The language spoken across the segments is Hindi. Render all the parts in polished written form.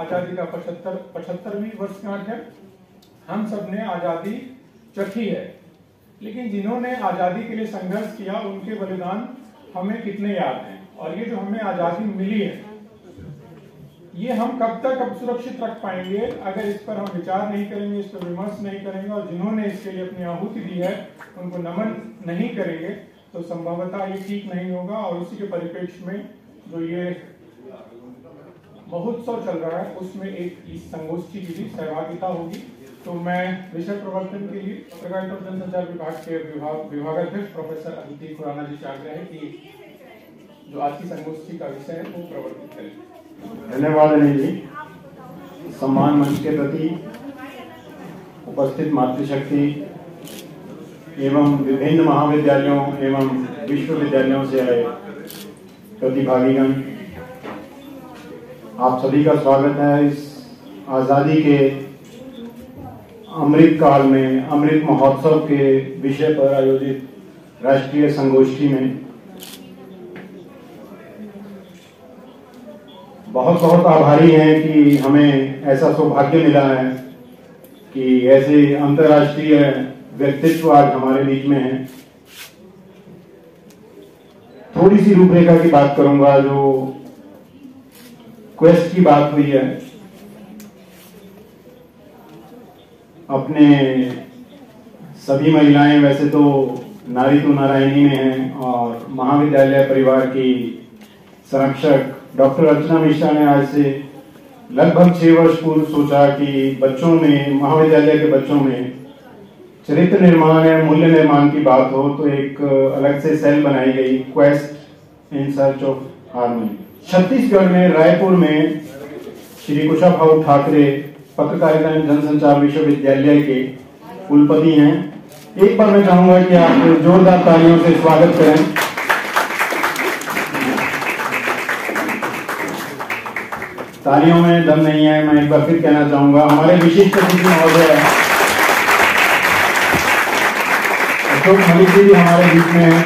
आजादी का 75वीं वर्षगांठ है। हम सब ने आजादी चखी है, लेकिन जिन्होंने आजादी के लिए संघर्ष किया उनके बलिदान हमें कितने याद हैं। और ये जो हमें आजादी मिली है, ये हम कब तक अब सुरक्षित रख पाएंगे अगर इस पर हम विचार नहीं करेंगे, इस पर विमर्श नहीं करेंगे और जिन्होंने इसके लिए अपनी आहुति दी है उनको नमन नहीं करेंगे, तो संभवतः ये ठीक नहीं होगा। और उसी के परिप्रेक्ष्य में जो ये महोत्सव चल रहा है उसमें एक इस संगोष्ठी की भी सहभागिता होगी। तो मैं विषय प्रवर्तन के लिए पत्रकारिता और जनसंचार विभाग के विभागाध्यक्ष प्रोफेसर अदिति खुराना जी से आग्रह है कि जो आज की संगोष्ठी का विषय है वो प्रवर्तित करें। धन्यवाद अनिल जी। सम्मान मंच के प्रति उपस्थित मातृशक्ति एवं विभिन्न महाविद्यालयों एवं विश्वविद्यालयों से आए प्रतिभागीगण, आप सभी का स्वागत है इस आज़ादी के अमृत काल में, अमृत महोत्सव के विषय पर आयोजित राष्ट्रीय संगोष्ठी में। बहुत बहुत आभारी हैं कि हमें ऐसा सौभाग्य मिला है कि ऐसे अंतर्राष्ट्रीय व्यक्तित्व आज हमारे बीच में हैं। थोड़ी सी रूपरेखा की बात करूंगा। जो क्वेस्ट की बात हुई है, अपने सभी महिलाएं वैसे तो नारी तो नारायणी में हैं और महाविद्यालय परिवार की संरक्षक डॉक्टर अर्चना मिश्रा ने आज से लगभग 6 वर्ष पूर्व सोचा कि बच्चों में, महाविद्यालय के बच्चों में चरित्र निर्माण या मूल्य निर्माण की बात हो तो एक अलग से सेल बनाई गई, quest in search of harmony. Chhattisgarh में रायपुर में श्री कुशाभाऊ ठाकरे पत्रकारिता एवं जनसंचार विश्वविद्यालय के कुलपति हैं। एक बार मैं चाहूंगा कि आप जोरदार तालियों से स्वागत करें। तालियों में दम नहीं है, मैं एक बार फिर कहना चाहूंगा। हमारे विशिष्ट अतिथि महोदय अशोक मलिक जी भी हमारे बीच में हैं,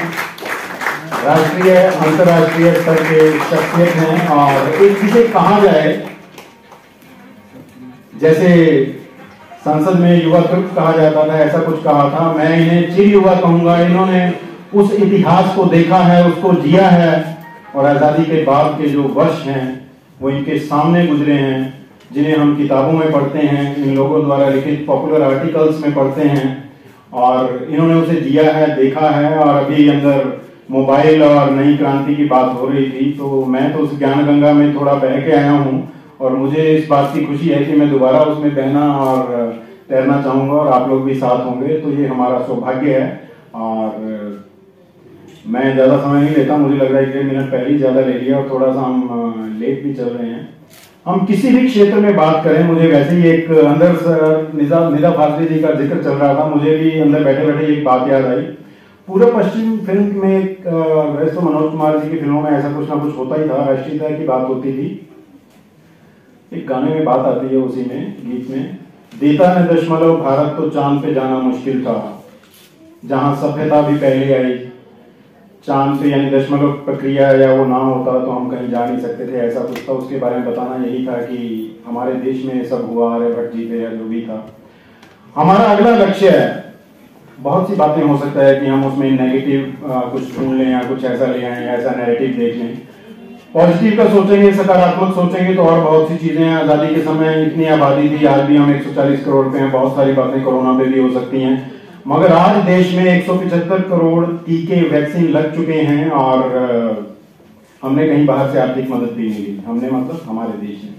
राष्ट्रीय अंतर्राष्ट्रीय स्तर के शख्सियत हैं। और एक चीजें कहा जाए, जैसे संसद में युवा तुर्क कहा जाता था, ऐसा कुछ कहा था, मैं इन्हें चिर युवा कहूंगा। इन्होंने उस इतिहास को देखा है, उसको जिया है और आजादी के बाद के जो वर्ष हैं वो इनके सामने गुजरे हैं, जिन्हें हम किताबों में पढ़ते हैं, इन लोगों द्वारा लिखित पॉपुलर आर्टिकल्स में पढ़ते हैं और इन्होंने उसे जिया है, देखा है। और अभी अंदर मोबाइल और नई क्रांति की बात हो रही थी तो मैं तो उस ज्ञान गंगा में थोड़ा बह के आया हूँ और मुझे इस बात की खुशी है कि मैं दोबारा उसमें बहना और तैरना चाहूंगा और आप लोग भी साथ होंगे, तो ये हमारा सौभाग्य है। और मैं ज्यादा समय नहीं लेता, मुझे लग रहा है 1 मिनट पहले ही ज्यादा ले लिया और थोड़ा सा हम लेट भी चल रहे हैं। हम किसी भी क्षेत्र में बात करें, मुझे वैसे ही एक अंदर निदा फाजली जी का जिक्र चल रहा था, मुझे भी अंदर बैठे बैठे एक बात याद आई। पूर्व पश्चिम फिल्म में वैसे तो मनोज कुमार जी की फिल्मों में ऐसा कुछ ना कुछ होता ही था, राष्ट्रीयता की बात होती थी। एक गाने में बात आती है, उसी में गीत में, देता न दशमलव भारत तो चांद पे जाना मुश्किल था, जहां सभ्यता भी पहले आई, चांद पे यानी दशमलव प्रक्रिया या वो नाम होता तो हम कहीं जा नहीं सकते थे, ऐसा कुछ था। उसके बारे में बताना यही था कि हमारे देश में सब हुआ, आर्यभट्ट जी पे या जो भी था। हमारा अगला लक्ष्य है, बहुत सी बातें हो सकता है कि हम उसमें नेगेटिव कुछ ढूंढ लें या कुछ ऐसा ले आए, ऐसा नैरेटिव देख लें। पॉजिटिव का सोचेंगे, सकारात्मक सोचेंगे तो और बहुत सी चीजें हैं। आजादी के समय इतनी आबादी थी, आज भी हम 140 करोड़ पे हैं, बहुत सारी बातें कोरोना पे भी हो सकती हैं, मगर आज देश में 175 करोड़ टीके, वैक्सीन लग चुके हैं और हमने कहीं बाहर से आर्थिक मदद भी नहीं ली। हमने मतलब हमारे देश में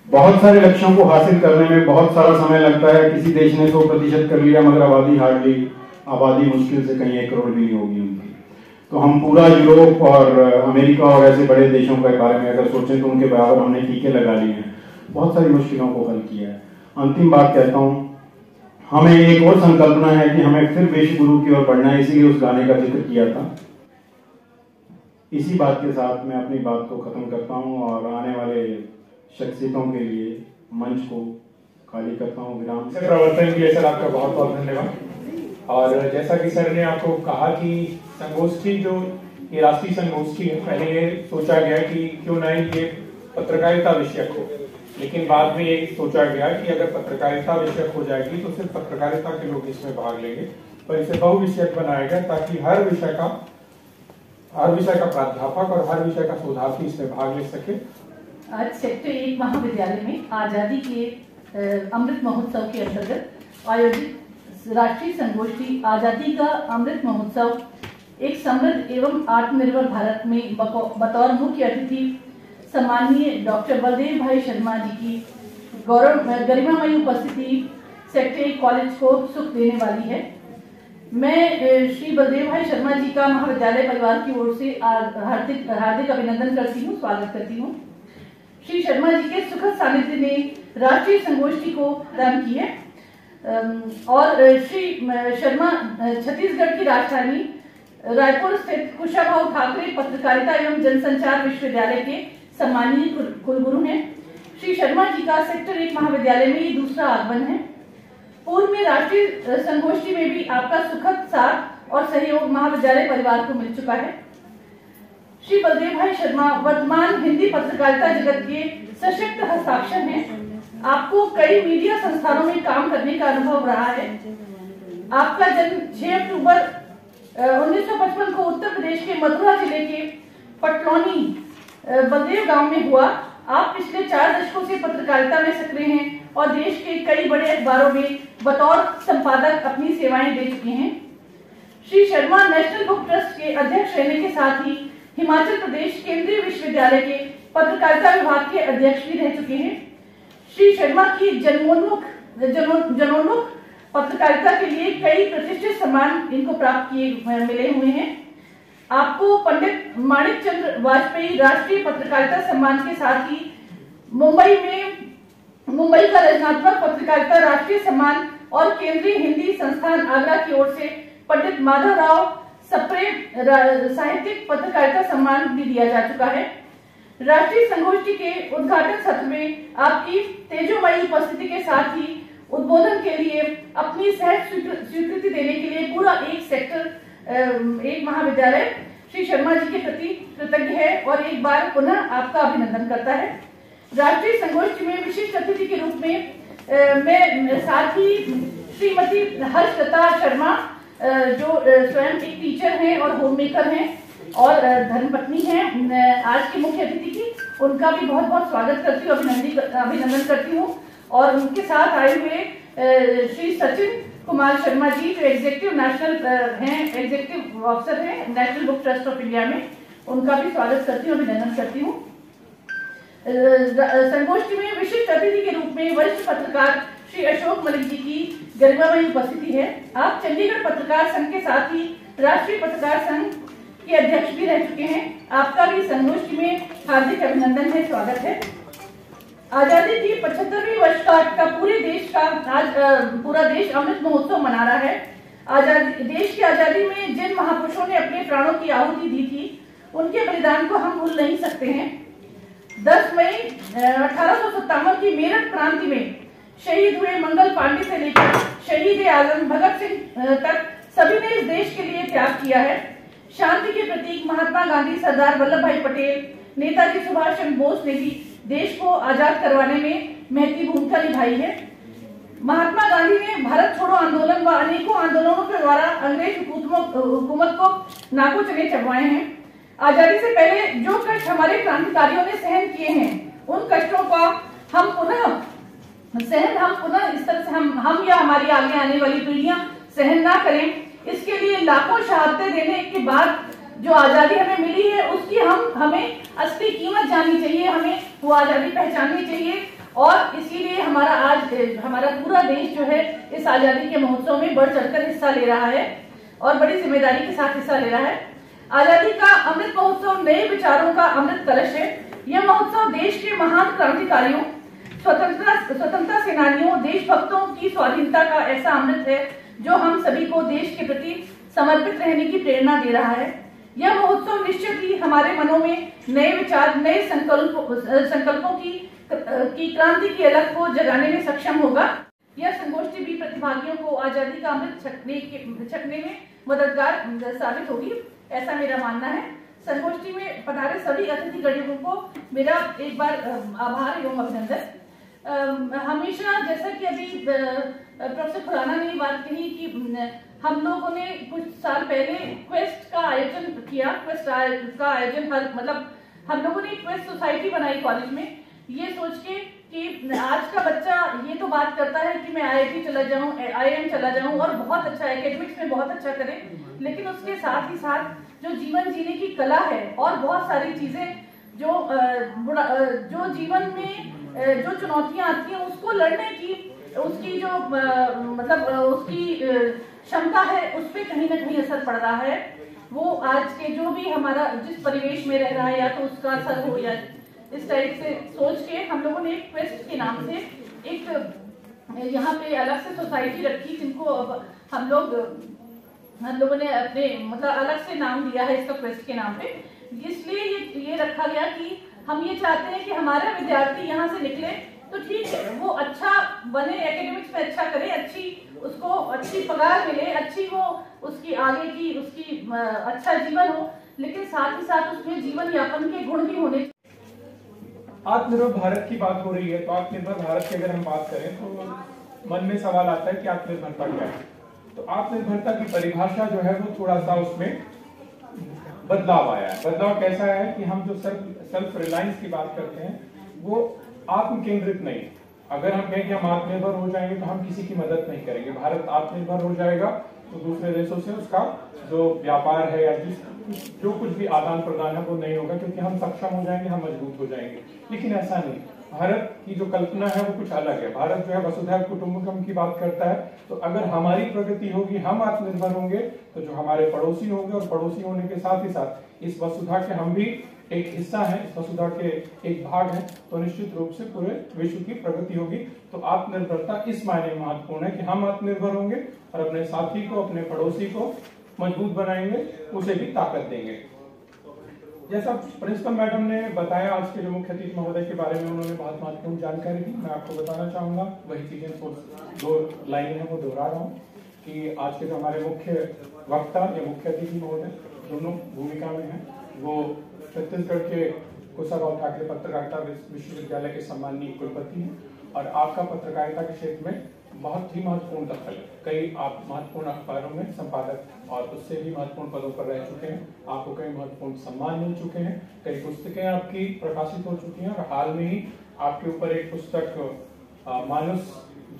बहुत सारे लक्ष्यों को हासिल करने में बहुत सारा समय लगता है। किसी देश ने 100% कर लिया, मगर आबादी मुश्किल से कहीं 1 करोड़ भी नहीं होगी उनकी। तो हम पूरा यूरोप और अमेरिका और ऐसे बड़े देशों के बारे में अगर सोचें तो उनके बराबर हमने टीके लगा लिए हैं, बहुत सारी मुश्किलों को हल किया है। अंतिम बात कहता हूँ, हमें एक और संकल्पना है कि हमें फिर विश्व गुरु की ओर बढ़ना है, इसीलिए उस गाने का जिक्र किया था। इसी बात के साथ मैं अपनी बात को खत्म करता हूँ और आने वाले शख्सियतों के लिए मंच को खाली करता हूँ। विराम प्रवर्तन के लिए सर आपका बहुत बहुत धन्यवाद। और जैसा कि सर ने आपको कहा कि संगोष्ठी जो ये राष्ट्रीय संगोष्ठी है, पहले ये सोचा गया कि क्यों ना ये पत्रकारिता विषय हो, लेकिन बाद में ये सोचा गया कि अगर पत्रकारिता विषयक हो जाएगी तो सिर्फ पत्रकारिता के लोग इसमें भाग लेंगे, पर इसे बहुविषयक बनाया गया ताकि हर विषय का प्राध्यापक और हर विषय का शोधार्थी इसमें भाग ले सके। आज सेक्टर 1 महाविद्यालय में आजादी के अमृत महोत्सव के अंतर्गत आयोजित राष्ट्रीय संगोष्ठी आजादी का अमृत महोत्सव एक समृद्ध एवं आत्मनिर्भर भारत में बतौर मुख्य अतिथि सम्माननीय डॉक्टर बलदेव भाई शर्मा जी की गरिमामयी उपस्थिति सेक्टर 1 कॉलेज को सुख देने वाली है। मैं श्री बलदेव भाई शर्मा जी का महाविद्यालय परिवार की ओर से हार्दिक अभिनंदन करती हूँ, स्वागत करती हूँ। श्री शर्मा जी के सुखद सानिध्य ने राष्ट्रीय संगोष्ठी को प्रदान की है और श्री शर्मा छत्तीसगढ़ की राजधानी रायपुर स्थित कुशाभाऊ ठाकरे पत्रकारिता एवं जनसंचार विश्वविद्यालय के सम्मानीय कुलगुरु हैं। श्री शर्मा जी का सेक्टर 1 महाविद्यालय में ये दूसरा आगमन है। पूर्व में राष्ट्रीय संगोष्ठी में भी आपका सुखद साथ और सहयोग महाविद्यालय परिवार को मिल चुका है। श्री बलदेव भाई शर्मा वर्तमान हिंदी पत्रकारिता जगत के सशक्त हस्ताक्षर हैं। आपको कई मीडिया संस्थानों में काम करने का अनुभव रहा है। आपका जन्म 6 अक्टूबर 1955 को उत्तर प्रदेश के मथुरा जिले के पटलौनी बलदेव गांव में हुआ। आप पिछले 4 दशकों से पत्रकारिता में सक्रिय हैं और देश के कई बड़े अखबारों में बतौर संपादक अपनी सेवाएं दे चुके हैं। Shri Sharma national book trust के अध्यक्ष रहने के साथ ही हिमाचल प्रदेश केंद्रीय विश्वविद्यालय के पत्रकारिता विभाग के अध्यक्ष भी रह चुके हैं। श्री शर्मा की जनोन्मुख पत्रकारिता के लिए कई प्रतिष्ठित सम्मान इनको प्राप्त मिले हुए हैं। आपको पंडित माणिक चंद्र वाजपेयी राष्ट्रीय पत्रकारिता सम्मान के साथ ही मुंबई का रचनात्मक पत्रकारिता राष्ट्रीय सम्मान और केंद्रीय हिंदी संस्थान आगरा की ओर से पंडित माधवराव सप्रे साहित्यिक पत्रकारिता सम्मान भी दिया जा चुका है। राष्ट्रीय संगोष्ठी के उद्घाटन सत्र में आपकी तेजोमयी उपस्थिति के साथ ही उद्बोधन के लिए अपनी सहज स्वीकृति देने के लिए पूरा एक महाविद्यालय श्री शर्मा जी के प्रति कृतज्ञ है और एक बार पुनः आपका अभिनंदन करता है। राष्ट्रीय संगोष्ठी में विशिष्ट अतिथि के रूप में मैं साथ ही श्रीमती हर्षलता शर्मा जो स्वयं एक टीचर हैं और होम मेकर हैं और धर्मपत्नी हैं आज के मुख्य अतिथि की, उनका भी बहुत बहुत स्वागत करती हूँ, अभिनंदन करती हूँ। और उनके साथ आए हुए श्री सचिन कुमार शर्मा जी जो एग्जीक्यूटिव ऑफिसर हैं national book trust of India में, उनका भी स्वागत करती हूँ, अभिनंदन करती हूँ। संगोष्ठी में विशिष्ट अतिथि के रूप में वरिष्ठ पत्रकार श्री अशोक मलिक जी की गरिमामयी उपस्थिति है। आप चंडीगढ़ पत्रकार संघ के साथ ही राष्ट्रीय पत्रकार संघ के अध्यक्ष भी रह चुके हैं। आपका भी संगोष्ठी में हार्दिक अभिनंदन है, स्वागत है। आजादी की 75वीं वर्षगांठ का पूरा देश अमृत महोत्सव मना रहा है। देश की आजादी में जिन महापुरुषों ने अपने प्राणों की आहुति दी थी, उनके बलिदान को हम भूल नहीं सकते हैं। 10 मई 1857 की मेरठ क्रांति में शहीद हुए मंगल पांडे से लेकर शहीद आजम भगत सिंह तक सभी ने इस देश के लिए त्याग किया है। शांति के प्रतीक महात्मा गांधी, सरदार वल्लभ भाई पटेल, नेताजी सुभाष चंद्र बोस ने भी देश को आजाद करवाने में महती भूमिका निभाई है। महात्मा गांधी ने भारत छोड़ो आंदोलन व अनेकों आंदोलनों के द्वारा अंग्रेज हुकूमत को नाको चने चढ़वाए हैं। आजादी से पहले जो कष्ट हमारे क्रांतिकारियों ने सहन किए हैं, उन कष्टों का हम पुनः इस तरह से हम या हमारी आगे आने वाली पीढ़ियां सहन ना करें, इसके लिए लाखों शहादतें देने के बाद जो आजादी हमें मिली है उसकी हमें असली कीमत जाननी चाहिए, हमें वो आजादी पहचाननी चाहिए। और इसीलिए हमारा पूरा देश जो है इस आजादी के महोत्सव में बढ़ चढ़कर हिस्सा ले रहा है और बड़ी जिम्मेदारी के साथ हिस्सा ले रहा है। आजादी का अमृत महोत्सव नए विचारों का अमृत कलश है। यह महोत्सव देश के महान क्रांतिकारियों, स्वतंत्रता सेनानियों, देशभक्तों की स्वाधीनता का ऐसा अमृत है जो हम सभी को देश के प्रति समर्पित रहने की प्रेरणा दे रहा है। यह महोत्सव निश्चित ही हमारे मनों में नए विचार, नए संकल्पों की क्रांति की अलख को जगाने में सक्षम होगा। यह संगोष्ठी भी प्रतिभागियों को आजादी का अमृत छकने में मददगार साबित होगी, ऐसा मेरा मानना है। संगोष्ठी में पधारे सभी अतिथिगणों को मेरा एक बार आभार एवं अभिनंदन। हमेशा जैसा कि अभी प्रोफेसर खुराना ने बात कही कि हम लोगों ने कुछ साल पहले क्वेस्ट का आयोजन किया। क्वेस्ट का आयोजन मतलब हम लोगों ने एक क्वेस्ट सोसाइटी बनाई कॉलेज में, ये सोच के कि आज का बच्चा ये तो बात करता है कि मैं IIT चला जाऊं, IIM चला जाऊं और बहुत अच्छा एकेडमिक्स में बहुत अच्छा करे, लेकिन उसके साथ ही साथ जो जीवन जीने की कला है और बहुत सारी चीजें जो जीवन में जो चुनौतियां आती हैं उसको लड़ने की उसकी जो मतलब उसकी क्षमता है उस पर कहीं ना कहीं असर पड़ रहा है। वो आज के जो भी हमारा जिस परिवेश में रह रहा है या तो उसका असर हो या इस टाइप से सोच के हम लोगों ने एक क्वेस्ट के नाम से एक यहाँ पे अलग से सोसाइटी रखी, जिनको अब हम लोगों ने अपने मतलब अलग से नाम दिया है इसका क्वेस्ट के नाम पे। इसलिए ये रखा गया कि हम ये चाहते हैं कि हमारे विद्यार्थी यहाँ से निकले तो ठीक है, वो अच्छा बने, एकेडमिक्स में अच्छा करे, उसको अच्छी पगार मिले, अच्छी वो उसकी आगे की उसकी अच्छा जीवन हो, लेकिन साथ ही साथ उसमें जीवन यापन के गुण भी होने। आत्मनिर्भर भारत की बात हो रही है, तो आत्मनिर्भर भारत की अगर हम बात करें तो मन में सवाल आता है कि आत्मनिर्भरता क्या है। तो आत्मनिर्भरता की परिभाषा जो है वो थोड़ा सा उसमें बदलाव आया है। बदलाव कैसा है कि हम जो सेल्फ रिलायंस की बात करते हैं वो आत्म केंद्रित नहीं। अगर हम कहें कि हम आत्मनिर्भर हो जाएंगे तो हम किसी की मदद नहीं करेंगे। भारत आत्मनिर्भर हो जाएगा तो दूसरे देशों से उसका जो व्यापार है या जो कुछ भी आदान प्रदान है वो नहीं होगा, क्योंकि हम सक्षम हो जाएंगे, हम मजबूत हो जाएंगे। लेकिन ऐसा नहीं, भारत की जो कल्पना है वो कुछ अलग है। भारत जो है वसुधैव कुटुंबकम की बात करता है। तो अगर हमारी प्रगति होगी, हम आत्मनिर्भर होंगे, तो जो हमारे पड़ोसी होंगे और पड़ोसी होने के साथ ही साथ इस वसुधा के हम भी एक हिस्सा है, इस वसुधा के एक भाग है, तो निश्चित रूप से पूरे विश्व की प्रगति होगी। तो आत्मनिर्भरता इस मायने में महत्वपूर्ण है कि हम आत्मनिर्भर होंगे और अपने साथी को, अपने पड़ोसी को मजबूत बनाएंगे, उसे भी ताकत देंगे। जैसा प्रिंसिपल मैडम ने बताया, आज के जो मुख्य अतिथि महोदय के बारे में उन्होंने बहुत महत्वपूर्ण जानकारी दी। मैं आपको बताना चाहूंगा वही चीजें, दो लाइन है वो दोहरा रहा हूँ कि आज के जो हमारे मुख्य वक्ता या मुख्य अतिथि महोदय दोनों भूमिका में है, वो छत्तीसगढ़ के कुशाभाऊ ठाकरे पत्रकारिता विश्वविद्यालय के सम्माननीय कुलपति हैं और आपका पत्रकारिता के क्षेत्र में बहुत ही महत्वपूर्ण दखल है। कई आप महत्वपूर्ण अखबारों में संपादक और उससे भी महत्वपूर्ण पदों पर रह चुके हैं। आपको कई महत्वपूर्ण सम्मान मिल चुके हैं, कई पुस्तकें आपकी प्रकाशित हो चुकी हैं और हाल में ही आपके ऊपर एक पुस्तक मानुष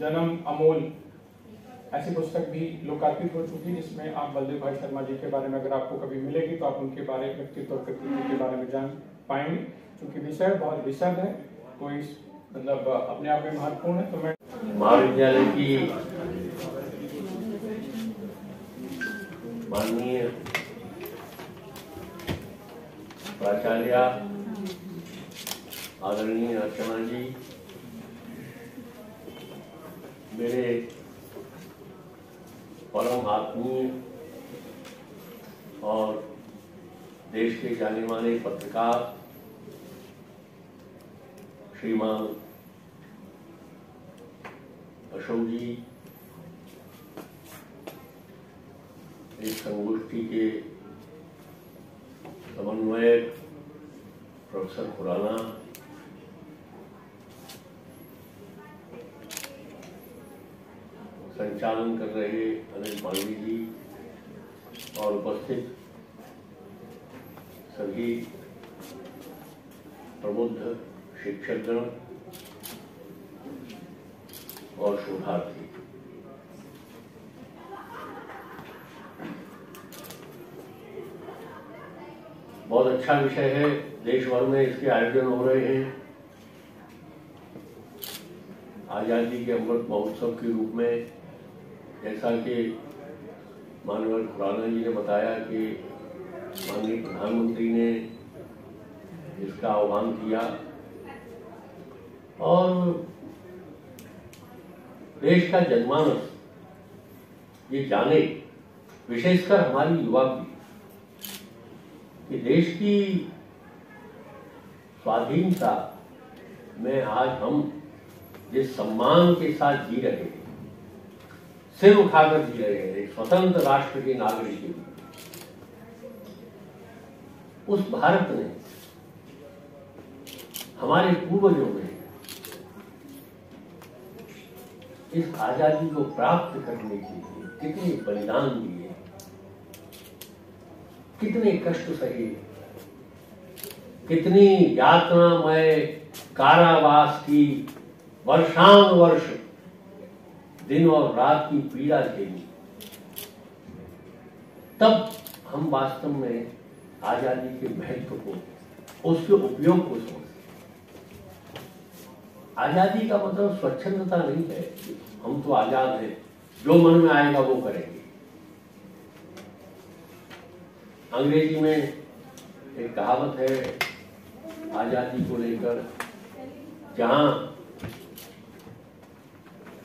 जन्म अमोल ऐसी पुस्तक भी लोकार्पित हो चुकी है, जिसमें आप बलदेव भाई शर्मा जी के बारे में अगर आपको कभी मिलेगी तो आप उनके बारे में, व्यक्तित्व और कृतित्व के बारे में जान पाएंगे। क्योंकि विषय बहुत विशद है, कोई मतलब अपने आप में महत्वपूर्ण है। तो मैं महाविद्यालय की माननीय प्राचार्य आदरणीय अर्चना जी, मेरे परम आत्मीय और देश के जाने माने पत्रकार श्रीमान अशोक जी, इस संगोष्ठी के समन्वयक प्रोफेसर खुराना, संचालन कर रहे अनिल मालवी जी और उपस्थित सभी प्रबुद्ध शिक्षकगण और शोधार्थी, बहुत अच्छा विषय है। देश भर में इसके आयोजन हो रहे हैं। आजादी के अमृत महोत्सव के रूप में, जैसा कि माननीय खुराना जी ने बताया कि माननीय प्रधानमंत्री ने इसका आह्वान किया और देश का जनमानस ये जाने, विशेषकर हमारी युवा पीढ़ी, कि देश की स्वाधीनता में आज हम जिस सम्मान के साथ जी रहे हैं, सिर उठाकर जी रहे हैं, एक स्वतंत्र राष्ट्र के नागरिक के रूप में, उस भारत ने, हमारे पूर्वजों ने इस आजादी को प्राप्त करने के लिए कितने बलिदान दिए, कितने कष्ट सहे, कितनी यातनामय कारावास की वर्षानुवर्ष दिन और रात की पीड़ा झेली, तब हम वास्तव में आजादी के महत्व को, उसके उपयोग को समझते। आजादी का मतलब स्वच्छंदता नहीं है, हम तो आजाद हैं, जो मन में आएगा वो करेंगे। अंग्रेजी में एक कहावत है आजादी को लेकर, जहां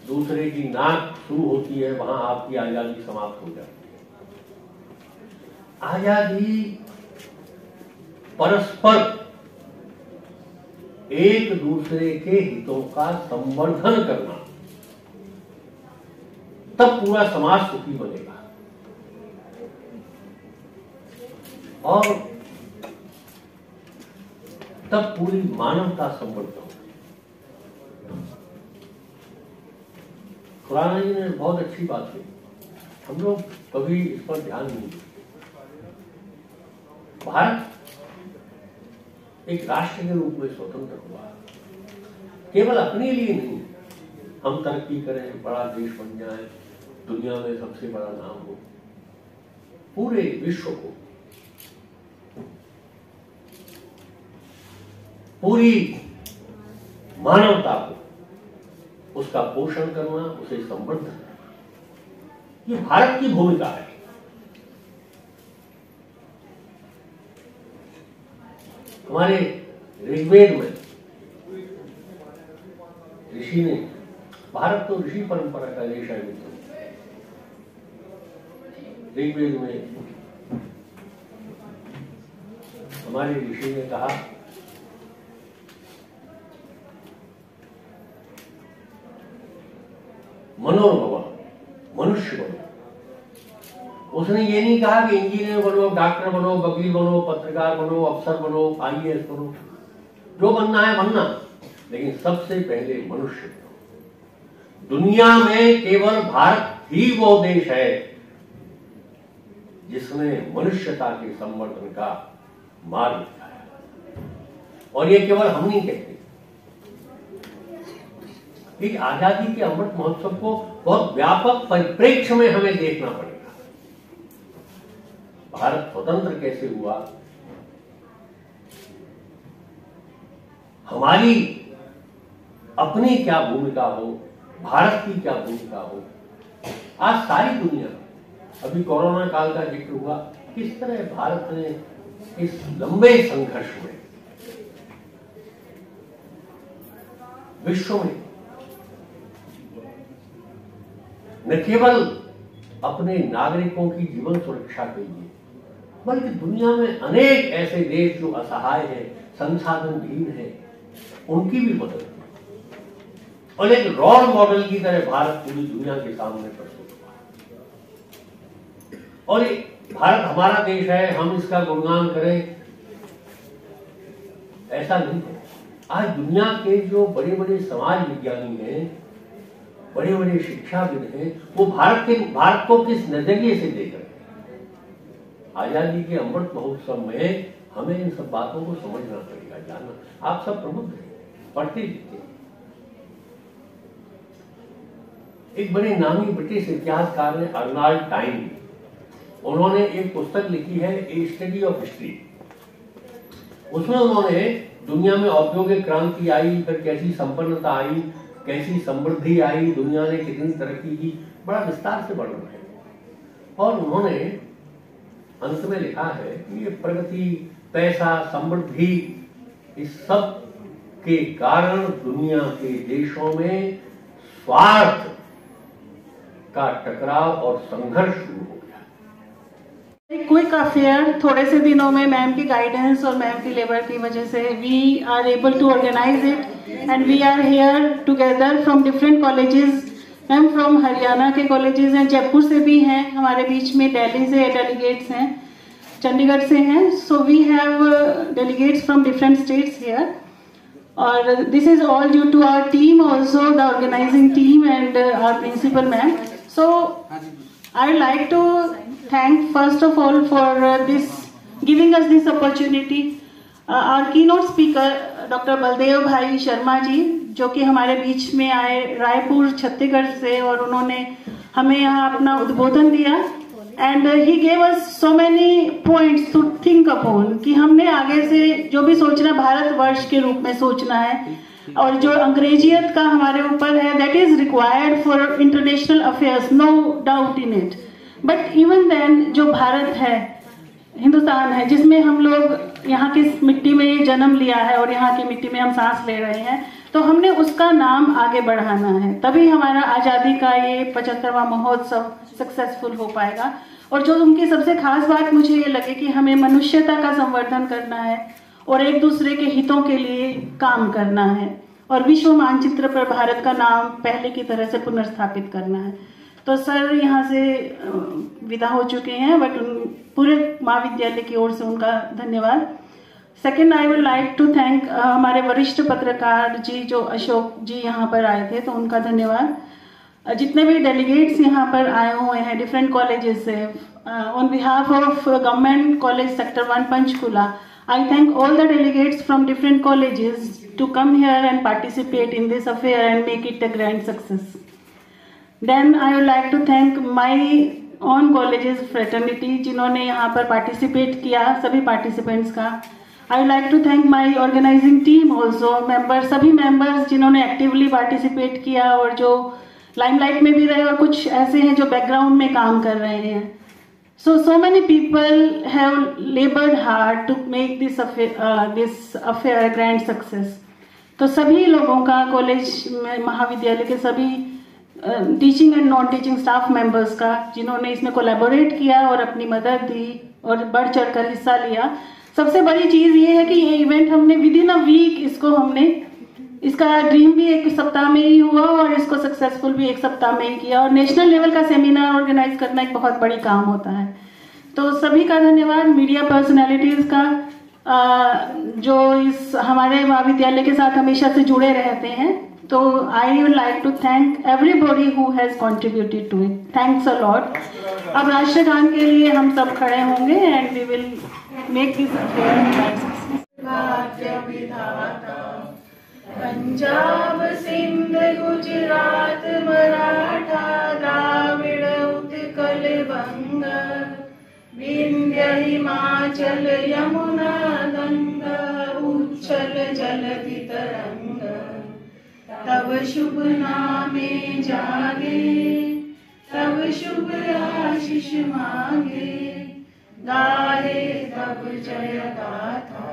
दूसरे की नाक शुरू होती है वहां आपकी आजादी समाप्त हो जाती है। आजादी परस्पर एक दूसरे के हितों का संवर्धन करना, तब पूरा समाज सुखी बनेगा। और तब पूरी मानवता समृद्ध होगी। खुराना जी ने बहुत अच्छी बात कही, हम लोग कभी इस पर ध्यान नहीं देते। भारत एक राष्ट्र के रूप में स्वतंत्र हुआ, केवल अपने लिए नहीं, हम तरक्की करें, बड़ा देश बन जाए, दुनिया में सबसे बड़ा नाम हो, पूरे विश्व को, पूरी मानवता को उसका पोषण करना, उसे समृद्ध करना, ये भारत की भूमिका है। हमारे ऋग्वेद में ऋषि ने, भारत तो ऋषि परंपरा का देश है, ऋग्वेद में हमारे ऋषि ने कहा मनोभव, मनुष्य बनो। उसने ये नहीं कहा कि इंजीनियर बनो, डॉक्टर बनो, वकील बनो, पत्रकार बनो, अफसर बनो, IAS बनो, जो बनना है बनना, लेकिन सबसे पहले मनुष्य बनो। दुनिया में केवल भारत ही वो देश है जिसने मनुष्यता के संवर्धन का मार्ग दिखाया, और ये केवल हम नहीं कहते। इस आजादी के अमृत महोत्सव को बहुत व्यापक परिप्रेक्ष्य में हमें देखना पड़ेगा। भारत स्वतंत्र कैसे हुआ, हमारी अपनी क्या भूमिका हो, भारत की क्या भूमिका हो। आज सारी दुनिया, अभी कोरोना काल का जिक्र हुआ, किस तरह भारत ने इस लंबे संघर्ष में विश्व में न केवल अपने नागरिकों की जीवन सुरक्षा के लिए, बल्कि दुनिया में अनेक ऐसे देश जो असहाय हैं, संसाधनहीन हैं, उनकी भी मदद की, और एक रोल मॉडल की तरह भारत पूरी दुनिया के सामने प्रस्तुत हुआ। और भारत हमारा देश है, हम इसका गुणगान करें, ऐसा नहीं है। आज दुनिया के जो बड़े बड़े समाज विज्ञानी हैं, बड़े बड़े शिक्षाविद हैं, वो भारत को किस नजरिए से देख रहे हैं। आजादी के अमृत महोत्सव में हमें इन सब बातों को समझना पड़ेगा, जानना। आप सब प्रबुद्ध हैं, पढ़ते लिखते। एक बड़े नामी ब्रिटिश इतिहासकार है अर्नाल्ड टाइम, उन्होंने एक पुस्तक लिखी है ए स्टडी ऑफ हिस्ट्री। उसमें उन्होंने दुनिया में औद्योगिक क्रांति आई, फिर कैसी संपन्नता आई, कैसी समृद्धि आई, दुनिया ने कितनी तरक्की की, बड़ा विस्तार से वर्णन है। और उन्होंने अंत में लिखा है कि ये प्रगति, पैसा, समृद्धि, इस सब के कारण दुनिया के देशों में स्वार्थ का टकराव और संघर्ष शुरू हो गया। क्विक अफेयर, थोड़े से दिनों में मैम की गाइडेंस और मैम की लेबर की वजह से we are able to organise it and we are here together from different colleges. Ma'am from Haryana के कॉलेजेस हैं, जयपुर से भी हैं हमारे बीच में, दिल्ली से डेलीगेट्स हैं, चंडीगढ़ से हैं। So we have delegates from different states here. और this is all due to our team also, the organizing team and our principal ma'am. So I would like to thank first of all for this giving us this opportunity. Our keynote speaker doctor Baldev भाई शर्मा जी, जो कि हमारे बीच में आए रायपुर छत्तीसगढ़ से, और उन्होंने हमें यहाँ अपना उद्बोधन दिया. And he gave us so many points to think upon, कि हमने आगे से जो भी सोचना भारतवर्ष के रूप में सोचना है, और जो अंग्रेजियत का हमारे ऊपर है that is required for international affairs, no doubt in it. But even then जो भारत है, हिंदुस्तान है, जिसमें हम लोग यहाँ की मिट्टी में जन्म लिया है और यहाँ की मिट्टी में हम सांस ले रहे हैं, तो हमने उसका नाम आगे बढ़ाना है. तभी हमारा आज़ादी का ये 75वां महोत्सव सक्सेसफुल हो पाएगा. और जो उनकी सबसे खास बात मुझे ये लगे कि हमें मनुष्यता का संवर्धन करना है और एक दूसरे के हितों के लिए काम करना है, और विश्व मानचित्र पर भारत का नाम पहले की तरह से पुनर्स्थापित करना है. तो सर यहाँ से विदा हो चुके हैं, बट पूरे महाविद्यालय की ओर से उनका धन्यवाद. Second, I would like to thank हमारे वरिष्ठ पत्रकार जी जो अशोक जी यहाँ पर आए थे, तो उनका धन्यवाद. जितने भी डेलीगेट्स यहाँ पर आए हुए हैं डिफरेंट कॉलेजेस से, on behalf of government college sector 1 Panchkula, I thank all the delegates from different colleges to come here and participate in this affair and make it a grand success. Then I would like to thank my own colleges fraternity, जिन्होंने यहाँ पर पार्टिसिपेट किया, सभी पार्टिसिपेंट्स का. I would like to thank my organising team also, member, सभी मेंबर्स जिन्होंने एक्टिवली पार्टिसिपेट किया और जो लाइमलाइट में भी रहे, और कुछ ऐसे हैं जो बैकग्राउंड में काम कर रहे हैं. So many people have labored hard to make this affair a grand success. तो सभी लोगों का, कॉलेज में, महाविद्यालय के सभी teaching and non teaching staff members का, जिन्होंने इसमें कोलैबोरेट किया और अपनी मदद दी और बढ़ चढ़ कर हिस्सा लिया. सबसे बड़ी चीज़ ये है कि ये इवेंट हमने विद इन अ वीक, इसका ड्रीम भी एक सप्ताह में ही हुआ और इसको सक्सेसफुल भी एक सप्ताह में ही किया. और नेशनल लेवल का सेमिनार ऑर्गेनाइज करना एक बहुत बड़ी काम होता है. तो सभी का धन्यवाद, मीडिया पर्सनालिटीज का, जो इस हमारे महाविद्यालय के साथ हमेशा से जुड़े रहते हैं. तो I would like to thank everybody who has contributed to it. Thanks a lot. अब राष्ट्रगान के लिए हम सब खड़े होंगे and we will make this affair Punjab Sindh Gujarat Maratha Dravida Utkal Banga Vindhya Himachal Yamuna Ganga उच्छल जलधि तरंग तब शुभ नामे जागे तब शुभ आशीष मांगे गाहे तब जय गाथा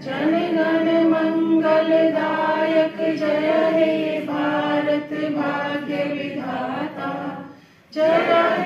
जन गण मंगलदायक जय हे भारत भाग्य विधाता जय